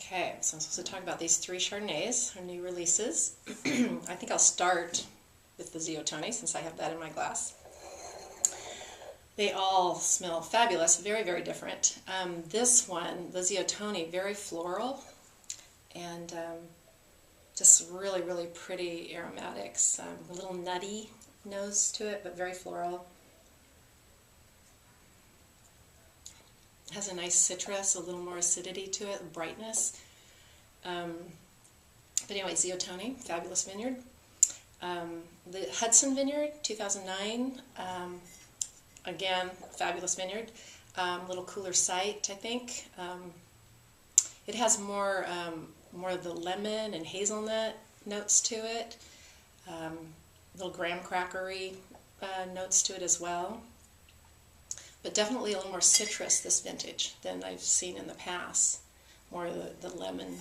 Okay, so I'm supposed to talk about these three Chardonnays, our new releases. I think I'll start with the Ziotoni since I have that in my glass. They all smell fabulous, very, very different. This one, the Ziotoni, very floral and just really, really pretty aromatics. A little nutty nose to it, but very floral. It has a nice citrus, a little more acidity to it, brightness. But anyway, Ziotoni, fabulous vineyard. The Hudson Vineyard, 2009, again, fabulous vineyard. A little cooler site, I think. It has more of the lemon and hazelnut notes to it. Little graham crackery notes to it as well. But definitely a little more citrus this vintage than I've seen in the past. More of the lemon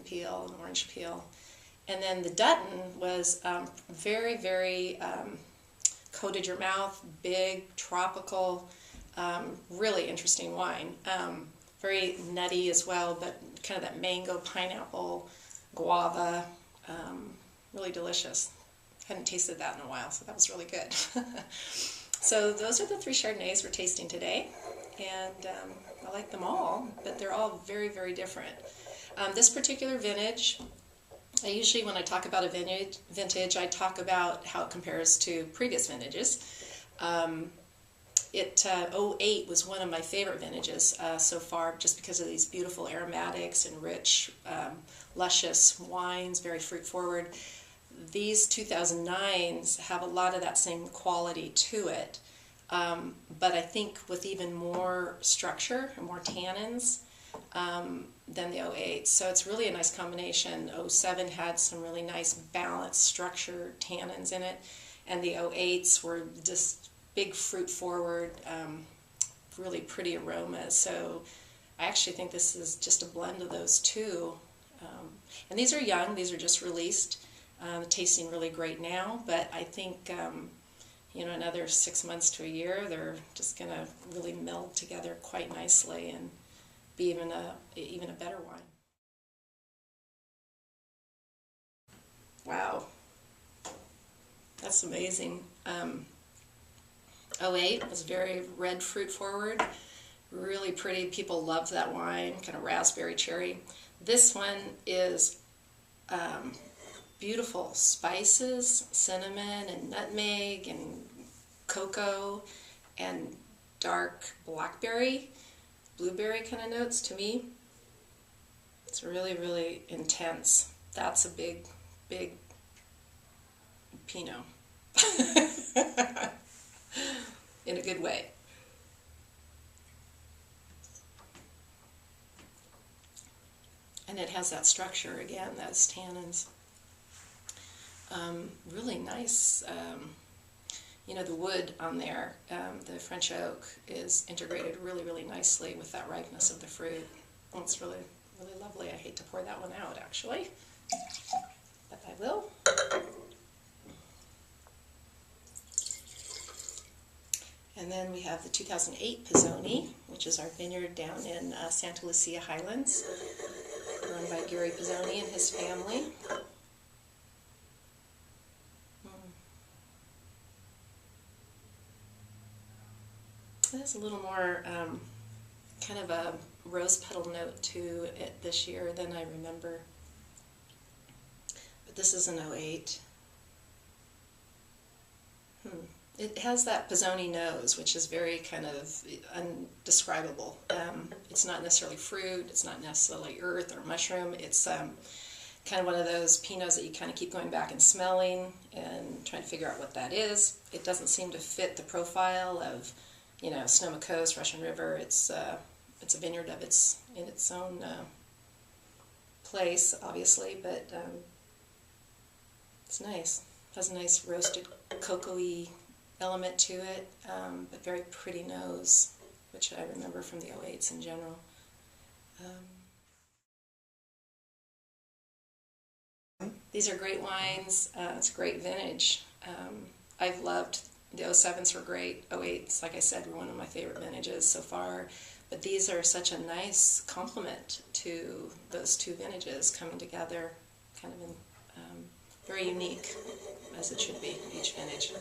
peel and orange peel. And then the Dutton was very, very coated your mouth, big, tropical, really interesting wine. Very nutty as well, but kind of that mango, pineapple, guava, really delicious. Hadn't tasted that in a while, so that was really good. So those are the three Chardonnays we're tasting today, and I like them all, but they're all very, very different. This particular vintage, I usually, when I talk about a vintage, I talk about how it compares to previous vintages. 08 was one of my favorite vintages so far, just because of these beautiful aromatics and rich, luscious wines, very fruit forward. These 2009s have a lot of that same quality to it, but I think with even more structure and more tannins than the 08. So it's really a nice combination. 07 had some really nice balanced structure tannins in it, and the 08s were just big fruit forward, really pretty aromas. So I actually think this is just a blend of those two. And these are young, these are just released. Tasting really great now, but I think another 6 months to a year, they're just going to really meld together quite nicely and be even a better wine. Wow, that's amazing. 08 was very red fruit forward, really pretty. People love that wine, kind of raspberry cherry. This one is beautiful spices, cinnamon and nutmeg and cocoa and dark blackberry, blueberry kind of notes to me. It's really, really intense. That's a big, big Pinot. In a good way. And it has that structure again, those tannins. Really nice, the wood on there, the French oak is integrated really, really nicely with that ripeness of the fruit. Oh, it's really, really lovely. I hate to pour that one out, actually, but I will. And then we have the 2008 Pizzoni, which is our vineyard down in Santa Lucia Highlands, run by Gary Pizzoni and his family. There's a little more kind of a rose petal note to it this year than I remember. But this is an 08. It has that Pizzoni nose, which is very kind of undescribable. It's not necessarily fruit, it's not necessarily earth or mushroom. It's kind of one of those Pinots that you kind of keep going back and smelling and trying to figure out what that is. It doesn't seem to fit the profile of Sonoma Coast, Russian River. It's a vineyard of in its own place, obviously, but it's nice. It has a nice roasted cocoa-y element to it, but very pretty nose, which I remember from the 08s in general. These are great wines. It's a great vintage. I've loved The 07s were great. 08s, like I said, were one of my favorite vintages so far. But these are such a nice complement to those two vintages coming together, kind of in, very unique, as it should be, each vintage.